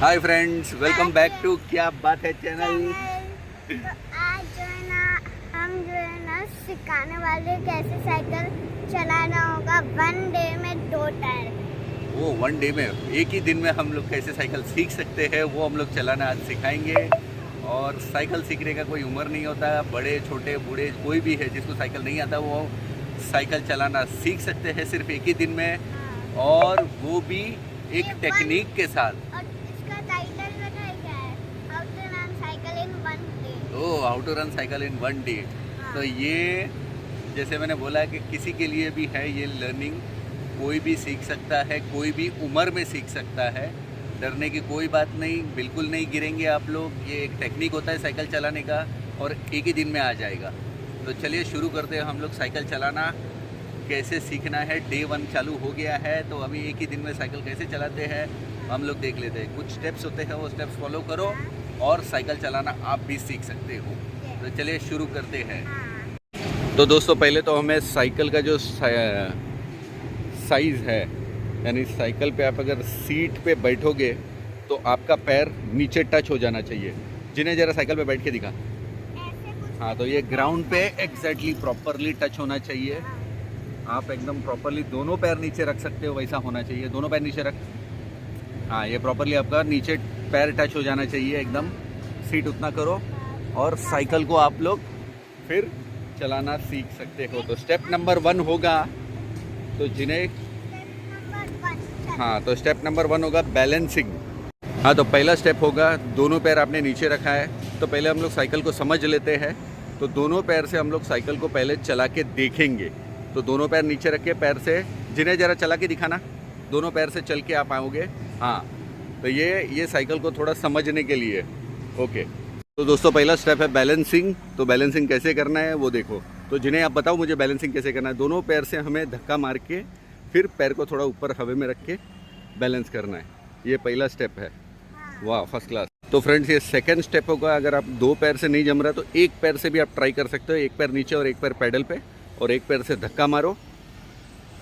Hi friends, welcome back to क्या बात है चैनल। तो आज जो है ना हम जो है ना सिखाने वाले कैसे साइकिल चलाना होगा 1 डे में 2 टायर। वो 1 डे में, एक ही दिन में हम लोग कैसे साइकिल सीख सकते हैं वो हम लोग चलाना आज सिखाएंगे। और साइकिल सीखने का कोई उम्र नहीं होता, बड़े छोटे बूढ़े कोई भी है जिसको साइकिल नहीं आता वो साइकिल चलाना सीख सकते हैं सिर्फ एक ही दिन में, और वो भी एक टेक्निक के साथ। और इसका टाइटल पता है क्या है? How to run cycle in 1 day. Oh, how to run cycle in 1 day. तो ये जैसे मैंने बोला कि किसी के लिए भी है ये लर्निंग, कोई भी सीख सकता है, कोई भी उम्र में सीख सकता है। डरने की कोई बात नहीं, बिल्कुल नहीं गिरेंगे आप लोग। ये एक टेक्निक होता है साइकिल चलाने का और एक ही दिन में आ जाएगा। तो चलिए शुरू करते हैं हम लोग साइकिल चलाना कैसे सीखना है। डे 1 चालू हो गया है, तो अभी एक ही दिन में साइकिल कैसे चलाते हैं हम लोग देख लेते हैं। कुछ स्टेप्स होते हैं, वो स्टेप्स फॉलो करो और साइकिल चलाना आप भी सीख सकते हो। तो चलिए शुरू करते हैं। तो दोस्तों, पहले तो हमें साइकिल का जो साइज़ है, यानी साइकिल पे आप अगर सीट पे बैठोगे तो आपका पैर नीचे टच हो जाना चाहिए। जिन्हें ज़रा साइकिल पे बैठ के दिखा। हाँ, तो ये ग्राउंड पे एग्जैक्टली प्रॉपरली टच होना चाहिए। आप एकदम प्रॉपरली दोनों पैर नीचे रख सकते हो, वैसा होना चाहिए। दोनों पैर नीचे रख। हाँ, ये प्रॉपरली आपका नीचे पैर टच हो जाना चाहिए एकदम। सीट उतना करो और साइकिल को आप लोग फिर चलाना सीख सकते हो। तो स्टेप नंबर 1 होगा, तो जिन्हें हाँ, तो स्टेप नंबर 1 होगा बैलेंसिंग। हाँ, तो पहला स्टेप होगा, दोनों पैर आपने नीचे रखा है। तो पहले हम लोग साइकिल को समझ लेते हैं। तो दोनों पैर से हम लोग साइकिल को पहले चला के देखेंगे। तो दोनों पैर नीचे रख के पैर से, जिन्हें ज़रा चला के दिखाना, दोनों पैर से चल के आप आओगे। हाँ, तो ये साइकिल को थोड़ा समझने के लिए। ओके, तो दोस्तों पहला स्टेप है बैलेंसिंग। तो बैलेंसिंग कैसे करना है वो देखो। तो जिन्हें आप बताओ मुझे बैलेंसिंग कैसे करना है। दोनों पैर से हमें धक्का मार के फिर पैर को थोड़ा ऊपर हवा में रख के बैलेंस करना है। ये पहला स्टेप है। वाह, फर्स्ट क्लास। तो फ्रेंड्स, ये सेकंड स्टेप होगा। अगर आप 2 पैर से नहीं जम रहा तो एक पैर से भी आप ट्राई कर सकते हो। एक पैर नीचे और एक पैर पैडल पे, और एक पैर से धक्का मारो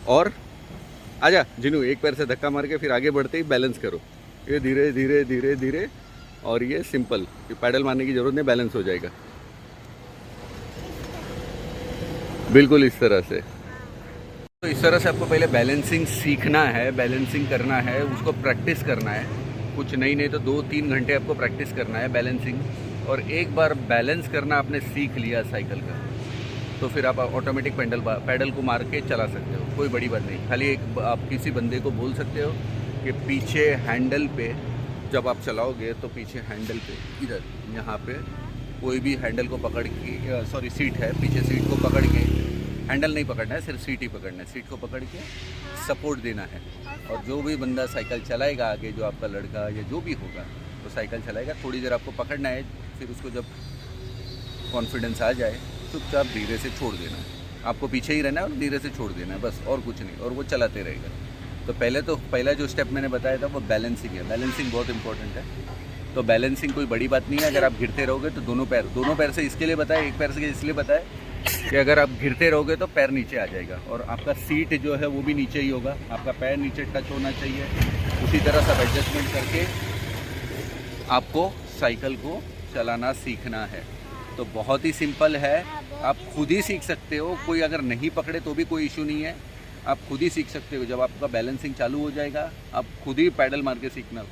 और आजा जिनू, एक पैर से धक्का मार के फिर आगे बढ़ते ही बैलेंस करो। ये धीरे धीरे धीरे धीरे, और ये सिंपल, ये पैडल मारने की जरूरत नहीं, बैलेंस हो जाएगा बिल्कुल इस तरह से। तो इस तरह से आपको पहले बैलेंसिंग सीखना है, बैलेंसिंग करना है, उसको प्रैक्टिस करना है। कुछ नहीं तो 2-3 घंटे आपको प्रैक्टिस करना है बैलेंसिंग। और एक बार बैलेंस करना आपने सीख लिया साइकिल का, तो फिर आप ऑटोमेटिक पैडल को मार के चला सकते हो। कोई बड़ी बात नहीं। खाली एक आप किसी बंदे को बोल सकते हो कि पीछे हैंडल पे जब आप चलाओगे तो पीछे हैंडल पे इधर यहाँ पे कोई भी हैंडल को पकड़ के, सॉरी सीट है, पीछे सीट को पकड़ के, हैंडल नहीं पकड़ना है, सिर्फ सीट ही पकड़ना है। सीट को पकड़ के सपोर्ट देना है। और जो भी बंदा साइकिल चलाएगा आगे, जो आपका लड़का या जो भी होगा वो साइकिल चलाएगा, थोड़ी देर आपको पकड़ना है। फिर उसको जब कॉन्फिडेंस आ जाए चुपचाप धीरे से छोड़ देना है। आपको पीछे ही रहना है और धीरे से छोड़ देना है, बस और कुछ नहीं, और वो चलाते रहेगा। तो पहला जो स्टेप मैंने बताया था वो बैलेंसिंग है। बैलेंसिंग बहुत इंपॉर्टेंट है। तो बैलेंसिंग कोई बड़ी बात नहीं है। अगर आप गिरते रहोगे तो दोनों पैर से इसके लिए बताया, एक पैर से इसलिए बताया कि अगर आप गिरते रहोगे तो पैर नीचे आ जाएगा और आपका सीट जो है वो भी नीचे ही होगा। आपका पैर नीचे टच होना चाहिए। उसी तरह सब एडजस्टमेंट करके आपको साइकिल को चलाना सीखना है। तो बहुत ही सिंपल है, आप खुद ही सीख सकते हो। कोई अगर नहीं पकड़े तो भी कोई इशू नहीं है, आप खुद ही सीख सकते हो। जब आपका बैलेंसिंग चालू हो जाएगा आप खुद ही पैडल मार के सीखना,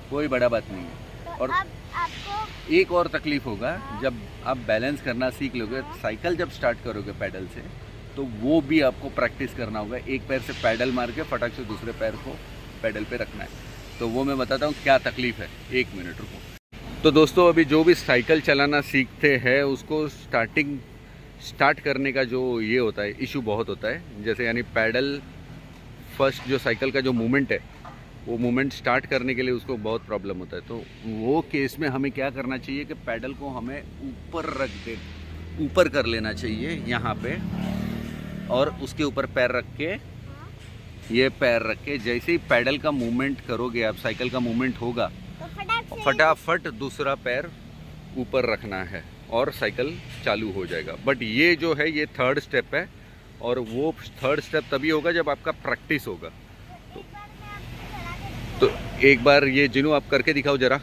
कोई बड़ा बात नहीं है। तो और आपको एक और तकलीफ होगा, जब आप बैलेंस करना सीख लोगे, साइकिल जब स्टार्ट करोगे पैडल से, तो वो भी आपको प्रैक्टिस करना होगा। एक पैर से पैडल मार के फटाक से दूसरे पैर को पैडल पे रखना है। तो वो मैं बताता हूँ क्या तकलीफ है। 1 मिनट रुको। तो दोस्तों, अभी जो भी साइकिल चलाना सीखते हैं उसको स्टार्ट करने का जो ये होता है, इशू बहुत होता है। जैसे यानी पैडल फर्स्ट जो साइकिल का जो मूवमेंट है, वो मूवमेंट स्टार्ट करने के लिए उसको बहुत प्रॉब्लम होता है। तो वो केस में हमें क्या करना चाहिए कि पैडल को हमें ऊपर कर लेना चाहिए यहाँ पे, और उसके ऊपर पैर रख के, ये पैर रख के जैसे ही पैडल का मूवमेंट करोगे आप, साइकिल का मूवमेंट होगा, तो फटाफट दूसरा पैर ऊपर रखना है और साइकिल चालू हो जाएगा। बट ये जो है ये 3rd स्टेप है, और वो 3rd स्टेप तभी होगा जब आपका प्रैक्टिस होगा। तो एक बार ये जिनू आप करके दिखाओ जरा।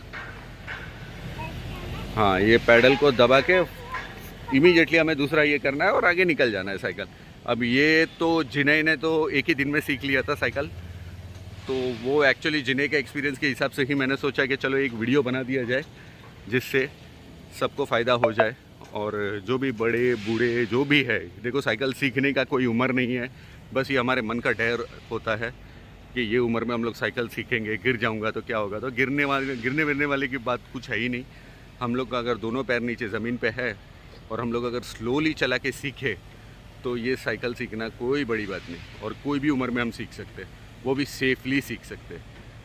हाँ, ये पैडल को दबा के इमीडिएटली हमें दूसरा ये करना है और आगे निकल जाना है साइकिल। अब ये तो जिने ने तो एक ही दिन में सीख लिया था साइकिल, तो वो एक्चुअली जिने के एक्सपीरियंस के हिसाब से ही मैंने सोचा कि चलो एक वीडियो बना दिया जाए जिससे सबको फ़ायदा हो जाए। और जो भी बड़े बूढ़े जो भी है, देखो साइकिल सीखने का कोई उम्र नहीं है, बस ये हमारे मन का डर होता है कि ये उम्र में हम लोग साइकिल सीखेंगे, गिर जाऊंगा तो क्या होगा। तो गिरने विरने वाले की बात कुछ है ही नहीं। हम लोग का अगर दोनों पैर नीचे ज़मीन पे है और हम लोग अगर स्लोली चला के सीखे तो ये साइकिल सीखना कोई बड़ी बात नहीं, और कोई भी उम्र में हम सीख सकते, वो भी सेफली सीख सकते।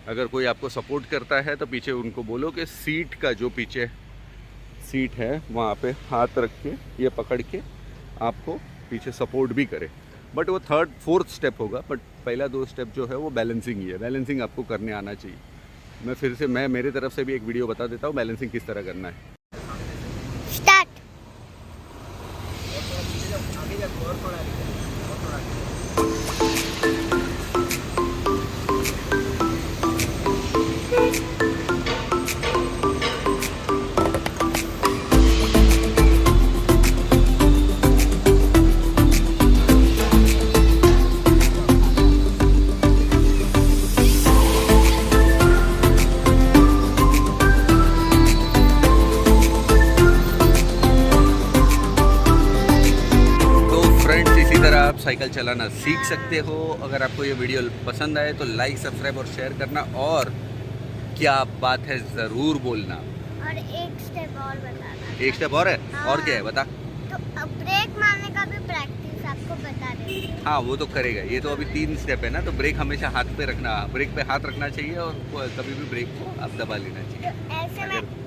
अगर कोई आपको सपोर्ट करता है तो पीछे उनको बोलो कि सीट का जो पीछे सीट है वहाँ पे हाथ रख के ये पकड़ के आपको पीछे सपोर्ट भी करे। बट वो थर्ड फोर्थ स्टेप होगा, बट पहला 2 स्टेप जो है वो बैलेंसिंग ही है। बैलेंसिंग आपको करने आना चाहिए। मैं फिर से मेरे तरफ से भी एक वीडियो बता देता हूँ बैलेंसिंग किस तरह करना है। स्टार्ट। आप साइकिल चलाना सीख सकते हो। अगर आपको ये वीडियो पसंद आए तो लाइक, सब्सक्राइब और शेयर करना, और क्या बात है ज़रूर बोलना। और एक स्टेप और बताना। एक स्टेप और है? हाँ। और क्या है बता। तो ब्रेक मारने का भी प्रैक्टिस आपको बता देंगे। हाँ, वो तो करेगा। ये तो अभी 3 स्टेप है ना, तो ब्रेक हमेशा हाथ पे रखना, ब्रेक पे हाथ रखना चाहिए और कभी भी ब्रेक को आप दबा लेना चाहिए। तो ऐसे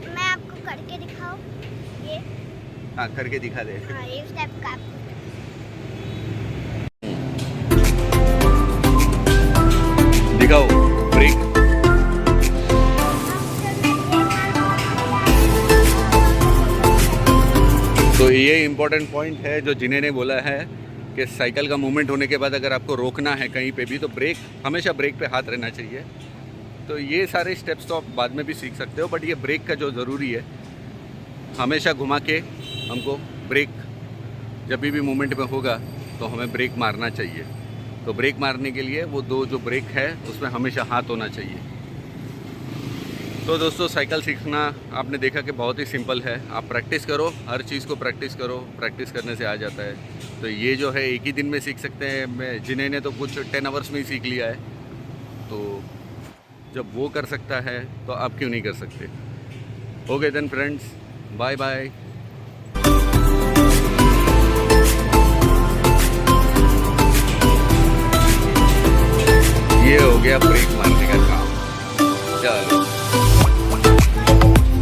मैं आपको करके दिखाऊं ये। हाँ, करके दिखा दे। हाँ, ये स्टेप का दिखाओ ब्रेक। तो ये इम्पोर्टेंट पॉइंट है जो जिन्हें ने बोला है कि साइकिल का मूवमेंट होने के बाद अगर आपको रोकना है कहीं पे भी तो ब्रेक, हमेशा ब्रेक पे हाथ रहना चाहिए। तो ये सारे स्टेप्स तो आप बाद में भी सीख सकते हो, बट ये ब्रेक का जो ज़रूरी है, हमेशा घुमा के हमको ब्रेक जब भी मूवमेंट में होगा तो हमें ब्रेक मारना चाहिए। तो ब्रेक मारने के लिए वो 2 जो ब्रेक है उसमें हमेशा हाथ होना चाहिए। तो दोस्तों, साइकिल सीखना आपने देखा कि बहुत ही सिंपल है। आप प्रैक्टिस करो, हर चीज़ को प्रैक्टिस करो, प्रैक्टिस करने से आ जाता है। तो ये जो है एक ही दिन में सीख सकते हैं। मैं जिन्हें ने तो कुछ 10 आवर्स में ही सीख लिया है, तो जब वो कर सकता है तो आप क्यों नहीं कर सकते। Okay then friends, bye bye. ये हो गया ब्रेक मारने का काम। चलो।